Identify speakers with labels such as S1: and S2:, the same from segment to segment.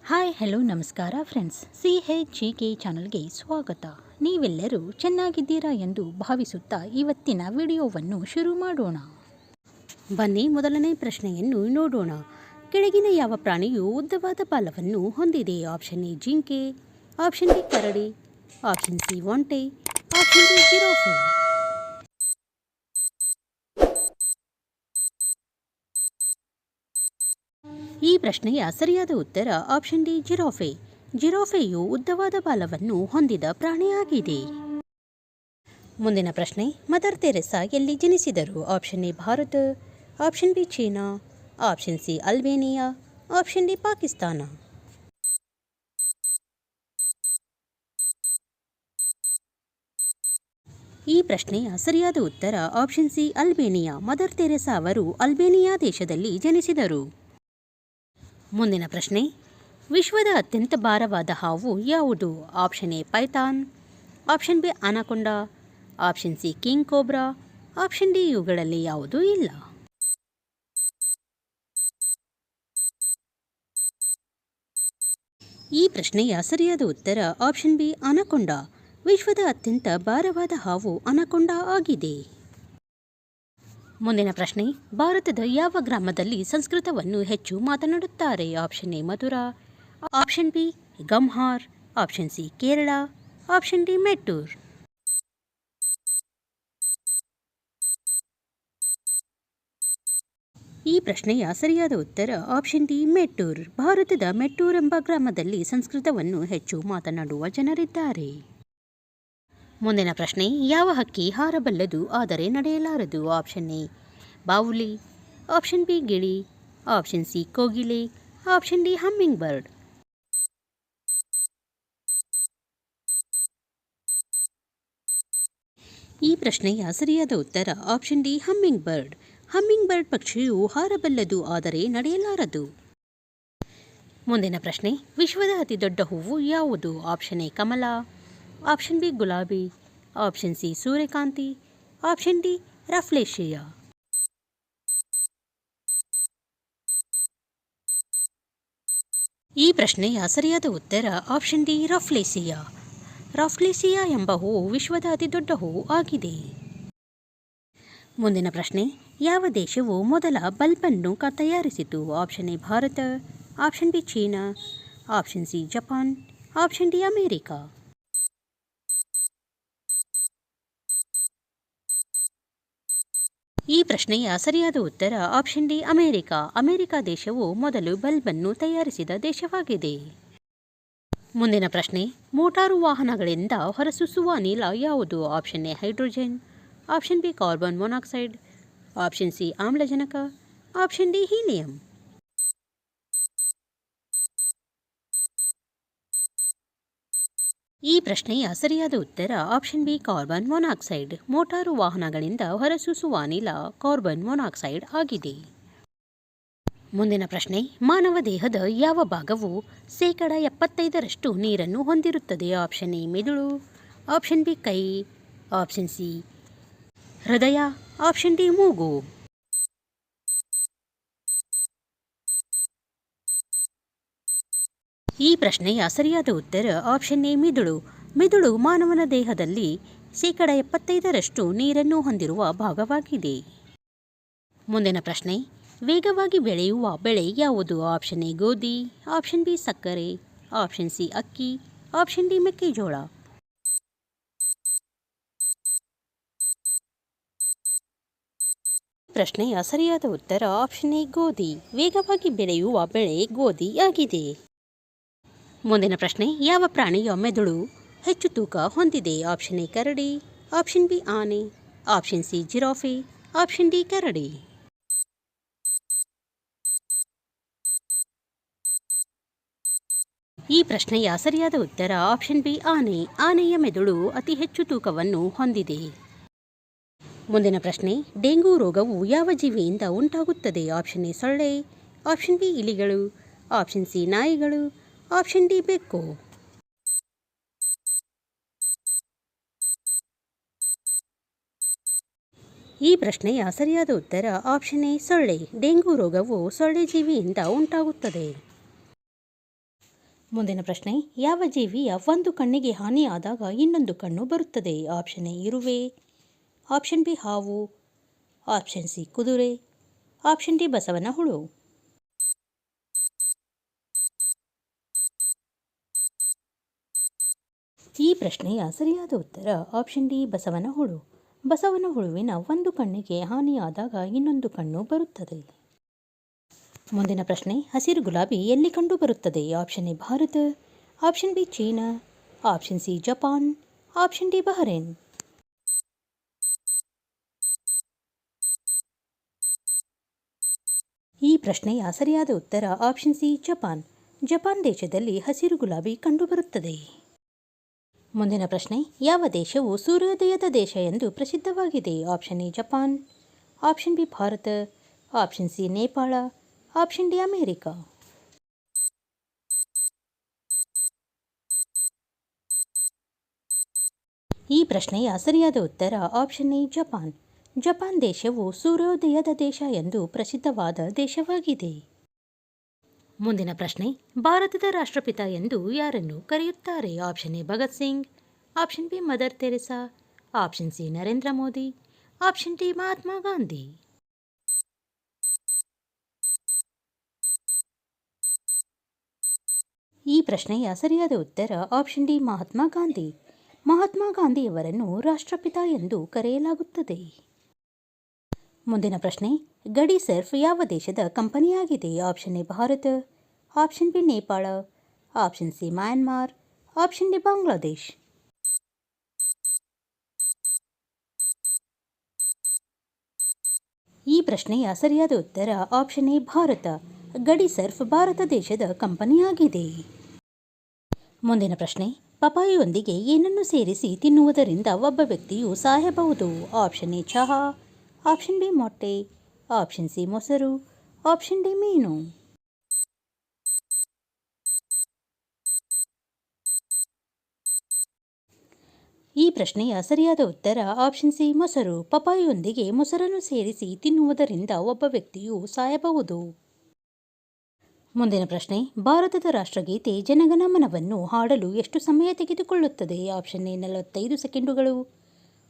S1: Hi hello ನಮಸ್ಕಾರ friends, CHGK ಚಾನಲ್ಗೆ ಸ್ವಾಗತ. ನೀವೆಲ್ಲರೂ ಚೆನ್ನಾಗಿದ್ದೀರಾ ಎಂದು ಭಾವಿಸುತ್ತಾ ಇವತ್ತಿನ ವಿಡಿಯೋವನ್ನು ಶುರು ಮಾಡೋಣ.
S2: ಬನ್ನಿ ಮೊದಲನೇ ಪ್ರಶ್ನೆಯನ್ನು ನೋಡೋಣ. ಕೆಳಗಿನ ಯಾವ ಪ್ರಾಣಿಯು ಉದ್ದವಾದ ಬಾಲವನ್ನು ಹೊಂದಿದೆ? ಆಪ್ಷನ್ ಎ ಜಿಂಕೆ, ಆಪ್ಷನ್ ಬಿ ಕರಡಿ, ಆಪ್ಷನ್ ಸಿ ಒಂಟೆ, ಆಪ್ಷನ್ ಡಿ ಜಿರಾಫೆ. ಈ ಪ್ರಶ್ನೆಯ ಸರಿಯಾದ ಉತ್ತರ ಆಪ್ಷನ್ ಡಿ ಜಿರಾಫೆ. ಜಿರಾಫೆಯು ಉದ್ದವಾದ ಬಾಲವನ್ನು ಹೊಂದಿದ ಪ್ರಾಣಿಯಾಗಿದೆ. ಮುಂದಿನ ಪ್ರಶ್ನೆ, ಮದರ್ ತೆರೆಸಾ ಎಲ್ಲಿ ಜನಿಸಿದರು? Option A Bharat, option B China, option C Albania, option D Pakistan. ಈ ಪ್ರಶ್ನೆಯ ಸರಿಯಾದ ಉತ್ತರ option C Albania. Mother Theresa ಅವರು ಅಲ್ಬೇನಿಯಾ ದೇಶದಲ್ಲಿ ಜನಿಸಿದರು. ಮುಂದಿನ ಪ್ರಶ್ನೆ, ವಿಶ್ವದ ಅತ್ಯಂತ ಭಾರವಾದ ಹಾವು ಯಾವುದು? Option A python, option B anaconda, option C king cobra, option D ಇವುಗಳಲ್ಲಿ ಯಾವುದೂ ಇಲ್ಲ. ಈ ಪ್ರಶ್ನೆಯ ಸರಿಯಾದ ಉತ್ತರ ಆಪ್ಷನ್ ಬಿ ಅನಾಕೊಂಡಾ. ವಿಶ್ವದ ಅತ್ಯಂತ ಭಾರವಾದ ಹಾವು ಅನಾಕೊಂಡಾ ಆಗಿದೆ. ಮುಂದಿನ ಪ್ರಶ್ನೆ, ಭಾರತದ ಯಾವ ಗ್ರಾಮದಲ್ಲಿ ಸಂಸ್ಕೃತವನ್ನು ಹೆಚ್ಚು ಮಾತನಾಡುತ್ತಾರೆ? Option A Mathura, option B ಗಂಹಾರ್, option C Kerala, option D Mettur. ಈ ಪ್ರಶ್ನೆಯ ಸರಿಯಾದ ಉತ್ತರ ಆಪ್ಷನ್ ಡಿ ಮೆಟ್ಟೂರ್. ಭಾರತದ ಮೆಟ್ಟೂರ್ ಎಂಬ ಗ್ರಾಮದಲ್ಲಿ ಸಂಸ್ಕೃತವನ್ನು ಹೆಚ್ಚು ಮಾತನಾಡುವ ಜನರಿದ್ದಾರೆ. ಮುಂದಿನ ಪ್ರಶ್ನೆ, ಯಾವ ಹಕ್ಕಿ ಹಾರಬಲ್ಲದು ಆದರೆ ನಡೆಯಲಾರದು? ಆಪ್ಷನ್ ಎ ಬಾವುಲಿ, ಆಪ್ಷನ್ ಬಿ ಗಿಳಿ, ಆಪ್ಷನ್ ಸಿ ಕೋಗಿಲೆ, ಆಪ್ಷನ್ ಡಿ ಹಮ್ಮಿಂಗ್ ಬರ್ಡ್. ಈ ಪ್ರಶ್ನೆಯ ಸರಿಯಾದ ಉತ್ತರ option D hummingbird. Hummingbird ಪಕ್ಷಿಯು ಹಾರಬಲ್ಲದು ಆದರೆ ನಡೆಯಲಾರದು. ಮುಂದಿನ ಪ್ರಶ್ನೆ, ವಿಶ್ವದ ಅತಿ ದೊಡ್ಡ ಹೂವು ಯಾವುದು? ಆಪ್ಷನ್ ಎ ಕಮಲ, ಆಪ್ಷನ್ ಬಿ ಗುಲಾಬಿ, ಆಪ್ಷನ್ ಸಿ ಸೂರ್ಯಕಾಂತಿ, ಆಪ್ಷನ್ ಡಿ ರಫ್ಲೇಶಿಯಾ. ಈ ಪ್ರಶ್ನೆಯ ಸರಿಯಾದ ಉತ್ತರ ಆಪ್ಷನ್ ಡಿ ರಫ್ಲೇಸಿಯಾ. ರಫ್ಲೇಸಿಯಾ ಎಂಬ ಹೂವು ವಿಶ್ವದ ಅತಿ ದೊಡ್ಡ ಹೂವು ಆಗಿದೆ. ಮುಂದಿನ ಪ್ರಶ್ನೆ, ಯಾವ ದೇಶವು ಮೊದಲ ಬಲ್ಬನ್ನು ತಯಾರಿಸಿತು? Option A Bharat, option B China, option C Japan, option D America. ಈ ಪ್ರಶ್ನೆಯ ಸರಿಯಾದ ಉತ್ತರ ಆಪ್ಷನ್ ಡಿ ಅಮೇರಿಕಾ. ಅಮೇರಿಕಾ ದೇಶವು ಮೊದಲು ಬಲ್ಬನ್ನು ತಯಾರಿಸಿದ ದೇಶವಾಗಿದೆ. ಮುಂದಿನ ಪ್ರಶ್ನೆ, ಮೋಟಾರು ವಾಹನಗಳಿಂದ ಹೊರಸೂಸುವ ಅನಿಲ ಯಾವುದು? Option A hydrogen, option B carbon monoxide, option C ಆಮ್ಲಜನಕ, ಆಪ್ಷನ್ ಡಿ ಹೀಲಿಯಂ. ಈ ಪ್ರಶ್ನೆಯ ಸರಿಯಾದ ಉತ್ತರ option B carbon monoxide. Motor ವಾಹನಗಳಿಂದ ಹೊರಸೂಸುವ ಅನಿಲ ಕಾರ್ಬನ್ ಮೊನಾಕ್ಸೈಡ್ ಆಗಿದೆ. ಮುಂದಿನ ಪ್ರಶ್ನೆ, ಮಾನವ ದೇಹದ ಯಾವ ಭಾಗವು 75% ನೀರನ್ನು ಹೊಂದಿರುತ್ತದೆ? ಆಪ್ಷನ್ ಎ ಮೆದುಳು, ಆಪ್ಷನ್ ಬಿ ಕೈ, ಆಪ್ಷನ್ ಸಿ ಹೃದಯ, ಆಪ್ಷನ್ ಡಿ ಮೂಗು. ಈ ಪ್ರಶ್ನೆಯ ಸರಿಯಾದ ಉತ್ತರ ಆಪ್ಷನ್ ಎ ಮಿದುಳು. ಮಿದುಳು ಮಾನವನ ದೇಹದಲ್ಲಿ 75% ನೀರನ್ನು ಹೊಂದಿರುವ ಭಾಗವಾಗಿದೆ. ಮುಂದಿನ ಪ್ರಶ್ನೆ, ವೇಗವಾಗಿ ಬೆಳೆಯುವ ಬೆಳೆ ಯಾವುದು? ಆಪ್ಷನ್ ಎ ಗೋಧಿ, ಆಪ್ಷನ್ ಬಿ ಸಕ್ಕರೆ, ಆಪ್ಷನ್ ಸಿ ಅಕ್ಕಿ, ಆಪ್ಷನ್ ಡಿ ಮೆಕ್ಕೆಜೋಳ. ಪ್ರಶ್ನೆಯ ಸರಿಯಾದ ಉತ್ತರ ಆಪ್ಷನ್ ಎ ಗೋಧಿ. ವೇಗವಾಗಿ ಬೆಳೆಯುವ ಬೆಳೆ ಗೋಧಿ ಆಗಿದೆ. ಮುಂದಿನ ಪ್ರಶ್ನೆ, ಯಾವ ಪ್ರಾಣಿಯ ಮೆದುಳು ಹೆಚ್ಚು ತೂಕ ಹೊಂದಿದೆ? ಆಪ್ಷನ್ ಎ ಕರಡಿ, ಆಪ್ಷನ್ ಬಿ ಆನೆ, option C giraffe, option D ಕರಡಿ. ಈ ಪ್ರಶ್ನೆಯ ಸರಿಯಾದ ಉತ್ತರ ಆಪ್ಷನ್ ಬಿ ಆನೆ. ಆನೆಯ ಮೆದುಳು ಅತಿ ಹೆಚ್ಚು ತೂಕವನ್ನು ಹೊಂದಿದೆ. ಮುಂದಿನ ಪ್ರಶ್ನೆ, ಡೆಂಗು ರೋಗವು ಯಾವ ಜೀವಿಯಿಂದ ಉಂಟಾಗುತ್ತದೆ? ಆಪ್ಷನ್ ಎ ಸೊಳ್ಳೆ, ಆಪ್ಷನ್ ಬಿ ಇಲಿಗಳು, ಆಪ್ಷನ್ ಸಿ ನಾಯಿಗಳು, ಆಪ್ಷನ್ ಡಿ ಬೆಕ್ಕು. ಈ ಪ್ರಶ್ನೆಯ ಸರಿಯಾದ ಉತ್ತರ ಆಪ್ಷನ್ ಎ ಸೊಳ್ಳೆ. ಡೆಂಗು ರೋಗವು ಸೊಳ್ಳೆ ಜೀವಿಯಿಂದ ಉಂಟಾಗುತ್ತದೆ.
S1: ಮುಂದಿನ ಪ್ರಶ್ನೆ, ಯಾವ ಜೀವಿಯ ಒಂದು ಕಣ್ಣಿಗೆ ಹಾನಿಯಾದಾಗ ಇನ್ನೊಂದು ಕಣ್ಣು ಬರುತ್ತದೆ? ಆಪ್ಷನ್ ಎ ಇರುವೆ, ಆಪ್ಷನ್ ಬಿ ಹಾವು, ಆಪ್ಷನ್ ಸಿ ಕುದುರೆ, ಆಪ್ಷನ್ ಡಿ ಬಸವನ ಹುಳು. ಈ ಪ್ರಶ್ನೆಯ ಸರಿಯಾದ ಉತ್ತರ ಆಪ್ಷನ್ ಡಿ ಬಸವನ ಹುಳು. ಬಸವನ ಹುಳುವಿನ ಒಂದು ಕಣ್ಣಿಗೆ ಹಾನಿಯಾದಾಗ ಇನ್ನೊಂದು ಕಣ್ಣು ಬರುತ್ತದೆ. ಮುಂದಿನ ಪ್ರಶ್ನೆ, ಹಸಿರು ಗುಲಾಬಿ ಎಲ್ಲಿ ಕಂಡು ಬರುತ್ತದೆ? Option A Bharat, option B China, option C Japan, option D Bahrain. ಈ ಪ್ರಶ್ನೆಯ ಸರಿಯಾದ ಉತ್ತರ ಆಪ್ಷನ್ ಸಿ ಜಪಾನ್. ಜಪಾನ್ ದೇಶದಲ್ಲಿ ಹಸಿರು ಗುಲಾಬಿ ಕಂಡುಬರುತ್ತದೆ. ಮುಂದಿನ ಪ್ರಶ್ನೆ, ಯಾವ ದೇಶವು ಸೂರ್ಯೋದಯದ ದೇಶ ಎಂದು ಪ್ರಸಿದ್ಧವಾಗಿದೆ? Option A Japan, option B Bharat, option C Nepal, option D America. ಈ ಪ್ರಶ್ನೆಯ ಸರಿಯಾದ ಉತ್ತರ ಆಪ್ಷನ್ ಎ ಜಪಾನ್. ಜಪಾನ್ ದೇಶವು ಸೂರ್ಯೋದಯದ ದೇಶ ಎಂದು ಪ್ರಸಿದ್ಧವಾದ ದೇಶವಾಗಿದೆ. ಮುಂದಿನ ಪ್ರಶ್ನೆ, ಭಾರತದ ರಾಷ್ಟ್ರಪಿತ ಎಂದು ಯಾರನ್ನು ಕರೆಯುತ್ತಾರೆ? Option A Bhagat Singh, option B mother Theresa, option C Narendra Modi, option D Mahatma Gandhi. ಈ ಪ್ರಶ್ನೆಯ ಸರಿಯಾದ ಉತ್ತರ ಆಪ್ಷನ್ ಡಿ ಮಹಾತ್ಮ ಗಾಂಧಿ. ಮಹಾತ್ಮ ಗಾಂಧಿಯವರನ್ನು ರಾಷ್ಟ್ರಪಿತ ಎಂದು ಕರೆಯಲಾಗುತ್ತದೆ. ಮುಂದಿನ ಪ್ರಶ್ನೆ, ಗಡಿ ಸರ್ಫ್ ಯಾವ ದೇಶದ ಕಂಪನಿಯಾಗಿದೆ? Option A Bharat, option B Nepal, option C Myanmar, option D Bangladesh. ಈ ಪ್ರಶ್ನೆಯ ಸರಿಯಾದ ಉತ್ತರ ಆಪ್ಷನ್ ಎ ಭಾರತ. ಗಡಿ ಸರ್ಫ್ ಭಾರತ ದೇಶದ ಕಂಪನಿಯಾಗಿದೆ. ಮುಂದಿನ ಪ್ರಶ್ನೆ, ಪಪಾಯಿಯೊಂದಿಗೆ ಏನನ್ನು ಸೇರಿಸಿ ತಿನ್ನುವುದರಿಂದ ಒಬ್ಬ ವ್ಯಕ್ತಿಯು ಸಾಯಬಹುದು? ಆಪ್ಷನ್ ಎ ಚಹಾ, ಆಪ್ಷನ್ ಬಿ ಮೊಟ್ಟೆ, ಆಪ್ಷನ್ ಸಿ ಮೊಸರು, ಆಪ್ಷನ್ ಡಿ ಮೀನು. ಈ ಪ್ರಶ್ನೆಯ ಸರಿಯಾದ ಉತ್ತರ ಆಪ್ಷನ್ ಸಿ ಮೊಸರು. ಪಪಾಯಿಯೊಂದಿಗೆ ಮೊಸರನ್ನು ಸೇರಿಸಿ ತಿನ್ನುವುದರಿಂದ ಒಬ್ಬ ವ್ಯಕ್ತಿಯು ಸಾಯಬಹುದು. ಮುಂದಿನ ಪ್ರಶ್ನೆ, ಭಾರತದ ರಾಷ್ಟ್ರಗೀತೆ ಜನಗಣಮನವನ್ನು ಹಾಡಲು ಎಷ್ಟು ಸಮಯ ತೆಗೆದುಕೊಳ್ಳುತ್ತದೆ? ಆಪ್ಷನ್ ಎ 45 ಸೆಕೆಂಡುಗಳು,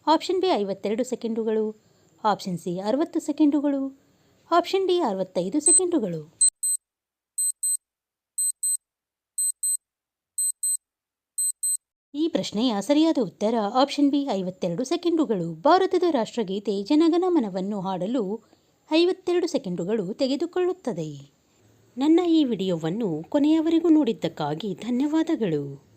S1: ಆಪ್ಷನ್ ಬಿ 52 ಸೆಕೆಂಡುಗಳು, ಆಪ್ಷನ್ ಸಿ 60 ಸೆಕೆಂಡುಗಳು, ಆಪ್ಷನ್ ಡಿ 65 ಸೆಕೆಂಡುಗಳು. ಈ ಪ್ರಶ್ನೆಯ ಸರಿಯಾದ ಉತ್ತರ ಆಪ್ಷನ್ ಬಿ 52 ಸೆಕೆಂಡುಗಳು. ಭಾರತದ ರಾಷ್ಟ್ರಗೀತೆ ಜನಗಣಮನವನ್ನು ಹಾಡಲು 52 ಸೆಕೆಂಡುಗಳು ತೆಗೆದುಕೊಳ್ಳುತ್ತದೆ. ನನ್ನ ಈ ವಿಡಿಯೋವನ್ನು ಕೊನೆಯವರೆಗೂ ನೋಡಿದ್ದಕ್ಕಾಗಿ ಧನ್ಯವಾದಗಳು.